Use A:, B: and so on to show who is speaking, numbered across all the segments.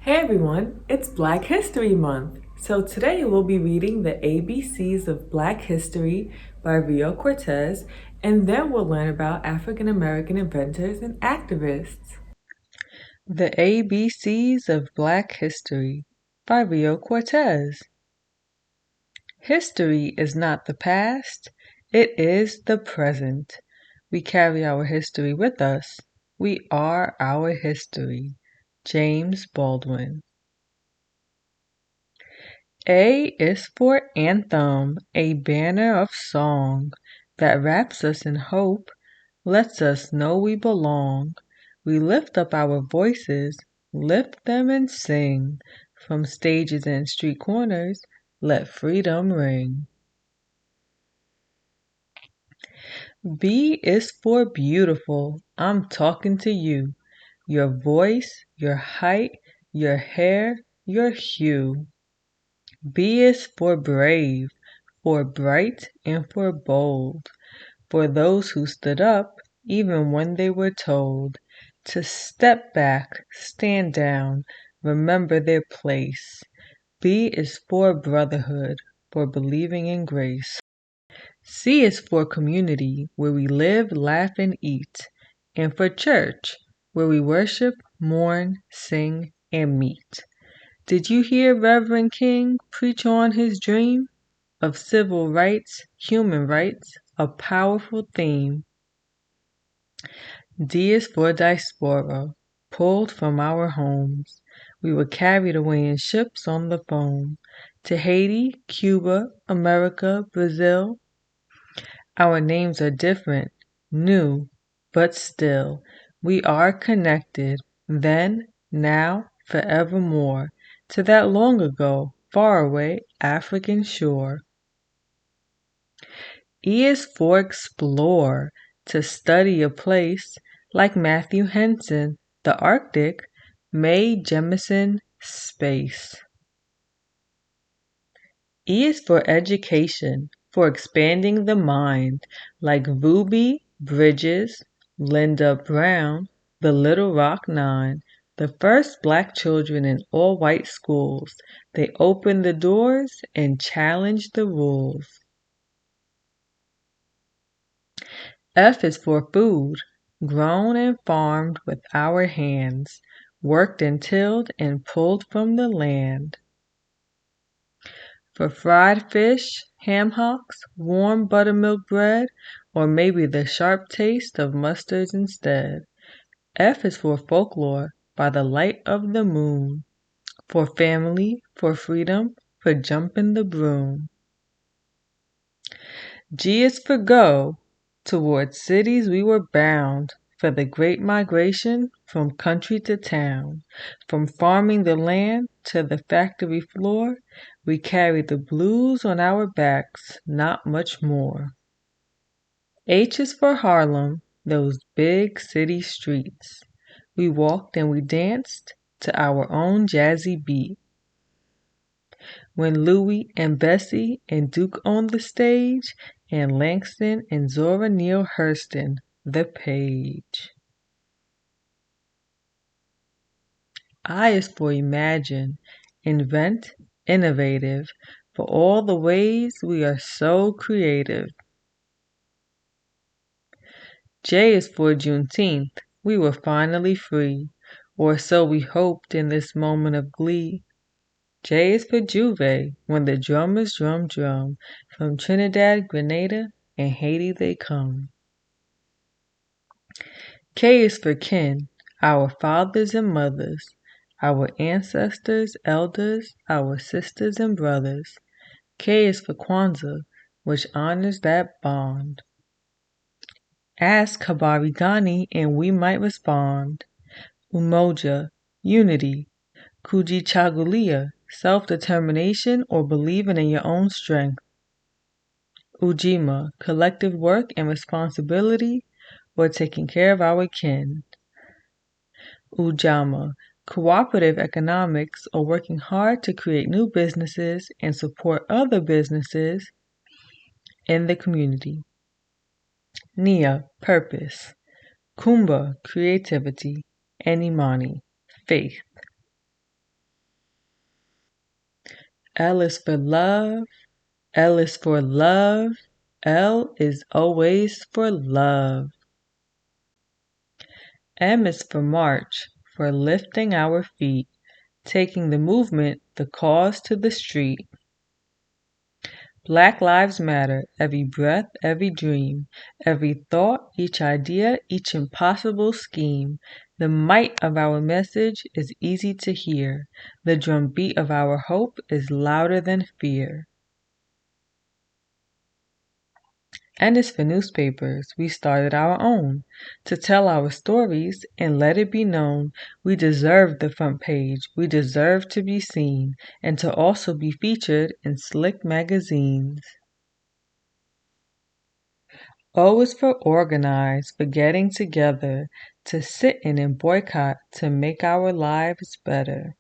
A: Hey everyone, it's Black History Month. So today we'll be reading the ABCs of Black History by Rio Cortez, and then we'll learn about African American inventors and activists.
B: The ABCs of Black History by Rio Cortez. History is not the past, it is the present. We carry our history with us. We are our history. James Baldwin. A is for anthem, a banner of song that wraps us in hope, lets us know we belong. We lift up our voices, lift them and sing. From stages and street corners, let freedom ring. B is for beautiful, I'm talking to you. Your voice, your height, your hair, your hue. B is for brave, for bright and for bold. For those who stood up, even when they were told to step back, stand down, remember their place. B is for brotherhood, for believing in grace. C is for community, where we live, laugh, and eat. And for church, where we worship, mourn, sing, and meet. Did you hear Reverend King preach on his dream of civil rights, human rights, a powerful theme? D is for diaspora, pulled from our homes. We were carried away in ships on the foam to Haiti, Cuba, America, Brazil. Our names are different, new, but still we are connected, then, now, forevermore, to that long ago, faraway African shore. E is for explore, to study a place like Matthew Henson, the Arctic, Mae Jemison, space. E is for education, for expanding the mind, like Ruby Bridges, Linda Brown, the Little Rock Nine, the first black children in all white schools. They opened the doors and challenged the rules. F is for food, grown and farmed with our hands, worked and tilled and pulled from the land. For fried fish, ham hocks, warm buttermilk bread, or maybe the sharp taste of mustards instead. F is for folklore, by the light of the moon, for family, for freedom, for jumping the broom. G is for go, towards cities we were bound, for the great migration from country to town. From farming the land to the factory floor, we carried the blues on our backs, not much more. H is for Harlem, those big city streets. We walked and we danced to our own jazzy beat. When Louie and Bessie and Duke owned the stage, and Langston and Zora Neale Hurston the page. I is for imagine, invent, innovative, for all the ways we are so creative. J is for Juneteenth, we were finally free, or so we hoped in this moment of glee. J is for Juve, when the drummers drum drum, from Trinidad, Grenada, and Haiti they come. K is for kin, our fathers and mothers, our ancestors, elders, our sisters and brothers. K is for Kwanzaa, which honors that bond. Ask Habari Ghani and we might respond. Umoja, unity. Kujichagulia, self-determination or believing in your own strength. Ujima, collective work and responsibility or taking care of our kin. Ujamaa, cooperative economics or working hard to create new businesses and support other businesses in the community. Nia, purpose. Kumba, creativity. And Imani, faith. L is for love. L is for love. L is always for love. M is for march, for lifting our feet, taking the movement, the cause to the street. Black Lives Matter, every breath, every dream, every thought, each idea, each impossible scheme. The might of our message is easy to hear. The drumbeat of our hope is louder than fear. And as for newspapers, we started our own to tell our stories and let it be known we deserve the front page, we deserve to be seen, and to also be featured in slick magazines. O is for organize, for getting together, to sit in and boycott, to make our lives better.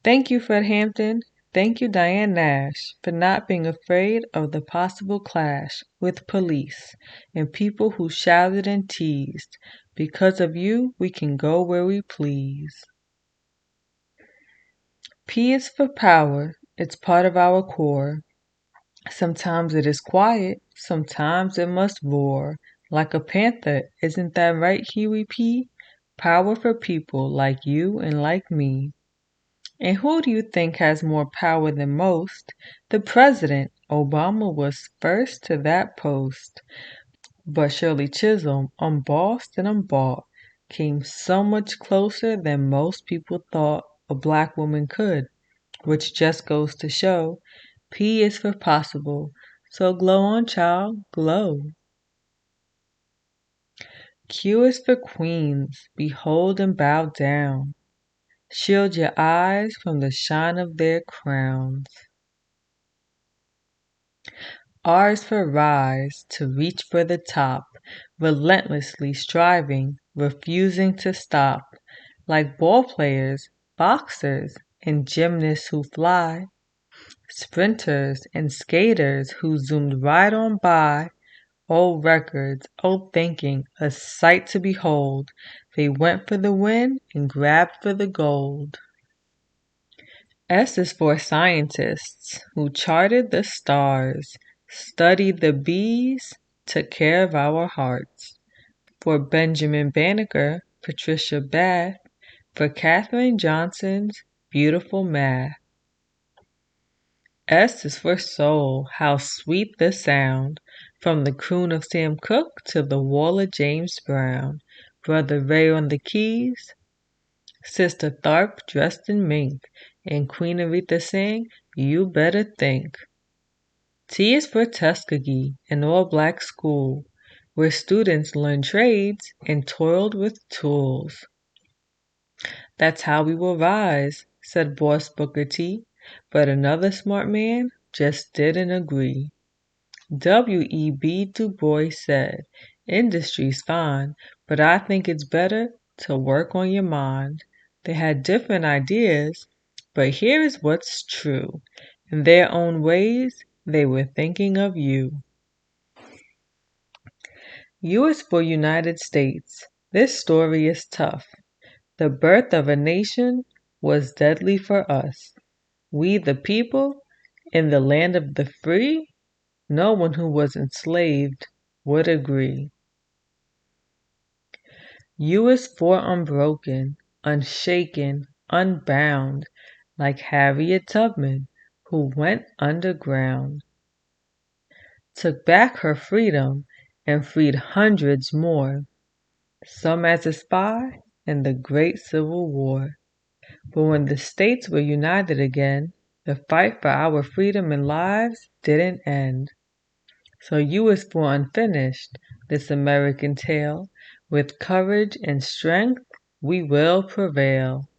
B: Thank you, Fred Hampton. Thank you, Diane Nash, for not being afraid of the possible clash with police and people who shouted and teased. Because of you, we can go where we please. P is for power. It's part of our core. Sometimes it is quiet, sometimes it must roar. Like a panther, isn't that right, Huey P? Power for people like you and like me. And who do you think has more power than most? The president. Obama was first to that post. But Shirley Chisholm, unbossed and unbought, came so much closer than most people thought a black woman could, which just goes to show P is for possible. So glow on, child, glow. Q is for queens. Behold and bow down. Shield your eyes from the shine of their crowns. R is for rise, to reach for the top, relentlessly striving, refusing to stop. Like ball players, boxers, and gymnasts who fly, sprinters and skaters who zoomed right on by. Old records, old thinking, a sight to behold. They went for the win and grabbed for the gold. S is for scientists who charted the stars, studied the bees, took care of our hearts. For Benjamin Banneker, Patricia Bath, for Katherine Johnson's beautiful math. S is for soul, how sweet the sound, from the croon of Sam Cooke to the wall of James Brown. Brother Ray on the keys, Sister Tharp dressed in mink, and Queen Aretha sang, You Better Think. T is for Tuskegee, an all-black school, where students learned trades and toiled with tools. That's how we will rise, said Boss Booker T, but another smart man just didn't agree. W.E.B. Du Bois said, Industry's fine, but I think it's better to work on your mind. They had different ideas, but here is what's true. In their own ways, they were thinking of you. U is for United States. This story is tough. The birth of a nation was deadly for us. We the people, in the land of the free, no one who was enslaved would agree. U is for unbroken, unshaken, unbound, like Harriet Tubman, who went underground. Took back her freedom and freed hundreds more, some as a spy in the Great Civil War. But when the states were united again, the fight for our freedom and lives didn't end. So U is for unfinished, this American tale. With courage and strength, we will prevail.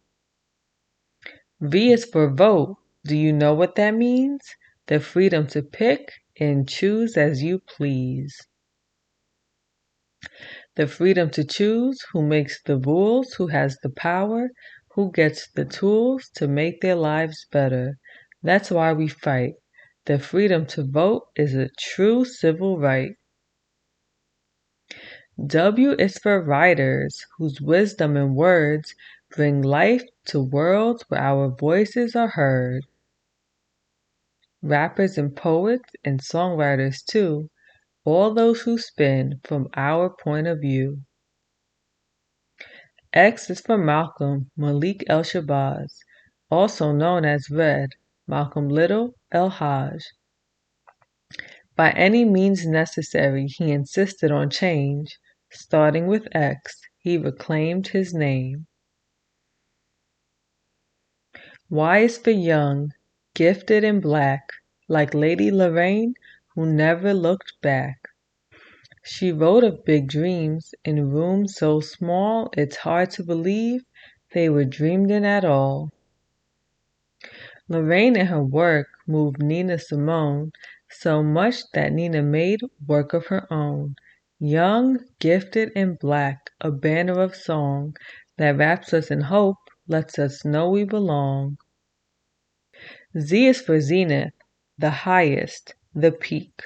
B: V is for vote. Do you know what that means? The freedom to pick and choose as you please. The freedom to choose who makes the rules, who has the power, who gets the tools to make their lives better. That's why we fight. The freedom to vote is a true civil right. W is for writers, whose wisdom and words bring life to worlds where our voices are heard. rappers and poets and songwriters too, all those who spin from our point of view. X is for Malcolm Malik El Shabazz, also known as Red, Malcolm Little El Haj. By any means necessary, he insisted on change. Starting with X, he reclaimed his name. Y is for young, gifted and black, like Lady Lorraine, who never looked back. She wrote of big dreams in rooms so small it's hard to believe they were dreamed in at all. Lorraine in her work moved Nina Simone so much that Nina made work of her own. Young, gifted, and black, a banner of song that wraps us in hope, lets us know we belong. Z is for zenith, the highest, the peak,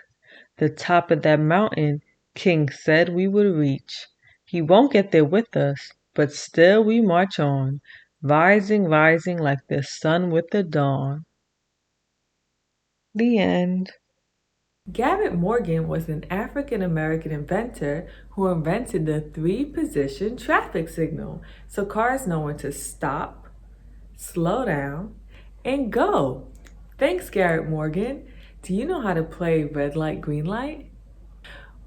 B: the top of that mountain King said we would reach. He won't get there with us, but still we march on, rising, rising like the sun with the dawn. The end.
A: Garret Morgan was an African-American inventor who invented the 3-position traffic signal so cars know when to stop, slow down, and go. Thanks, Garret Morgan. Do you know how to play red light, green light?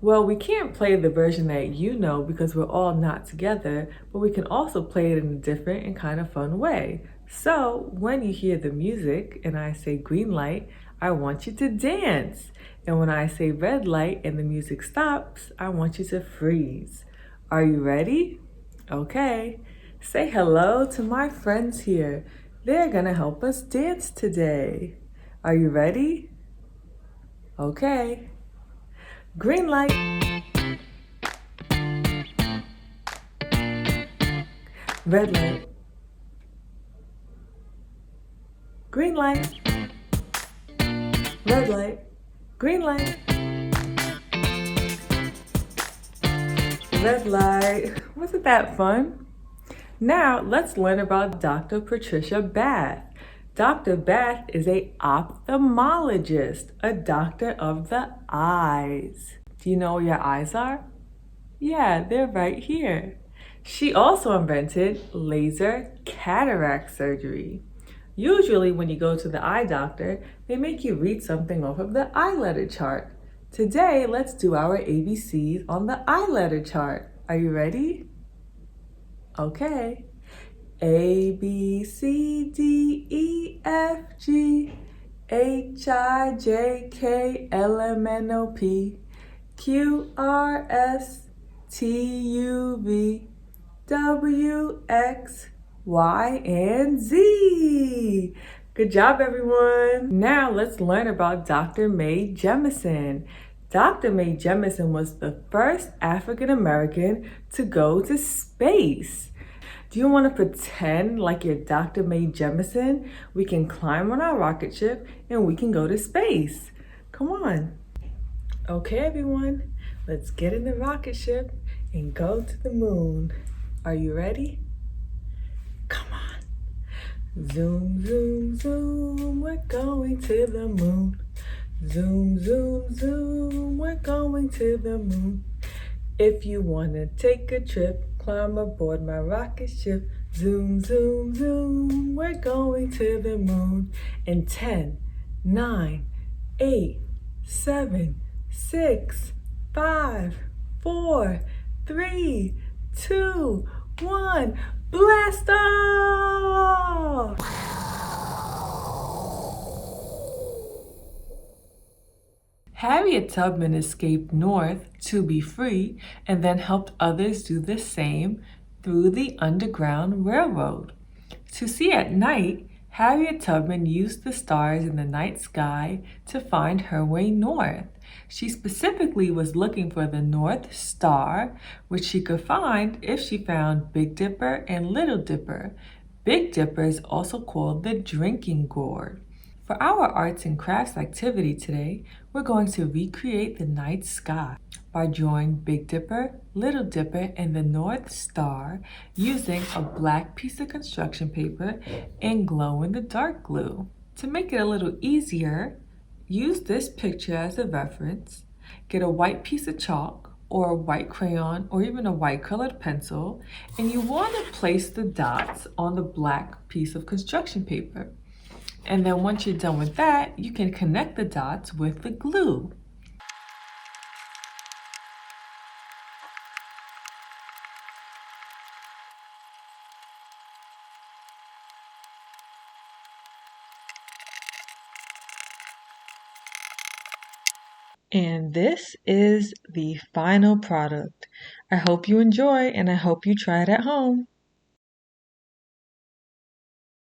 A: Well, we can't play the version that you know because we're all not together, but we can also play it in a different and kind of fun way. So when you hear the music and I say green light, I want you to dance. And when I say red light and the music stops, I want you to freeze. Are you ready? Okay. Say hello to my friends here. They're gonna help us dance today. Are you ready? Okay. Green light. Red light. Green light. Red light. Green light. Red light. Wasn't that fun? Now let's learn about Dr. Patricia Bath. Dr. Bath is an ophthalmologist, a doctor of the eyes. Do you know where your eyes are? Yeah, they're right here. She also invented laser cataract surgery. Usually when you go to the eye doctor, they make you read something off of the eye letter chart. Today, let's do our ABCs on the eye letter chart. Are you ready? Okay. A, B, C, D, E, F, G, H, I, J, K, L, M, N, O, P, Q, R, S, T, U, V, W, X, Y, and Z. Good job, everyone. Now let's learn about Dr. Mae Jemison. Dr. Mae Jemison was the first African American to go to space. Do you want to pretend like you're Dr. Mae Jemison? We can climb on our rocket ship and we can go to space. Come on. Okay, everyone, let's get in the rocket ship and go to the moon. Are you ready? Come on. Zoom, zoom, zoom, we're going to the moon. Zoom, zoom, zoom, we're going to the moon. If you want to take a trip, climb aboard my rocket ship. Zoom, zoom, zoom, we're going to the moon. In 10, 9, 8, 7, 6, 5, 4, 3, 2, 1, blast off! Harriet Tubman escaped north to be free and then helped others do the same through the Underground Railroad. To see at night, Harriet Tubman used the stars in the night sky to find her way north. She specifically was looking for the North Star, which she could find if she found Big Dipper and Little Dipper. Big Dipper is also called the Drinking Gourd. For our arts and crafts activity today, we're going to recreate the night sky by drawing Big Dipper, Little Dipper, and the North Star using a black piece of construction paper and glow-in-the-dark glue. To make it a little easier, Use this picture as a reference. Get a white piece of chalk or a white crayon or even a white colored pencil, and you want to place the dots on the black piece of construction paper. And then once you're done with that, you can connect the dots with the glue.
B: And this is the final product. I hope you enjoy and I hope you try it at home.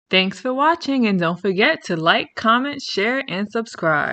B: Thanks for watching and don't forget to like, comment, share, and subscribe.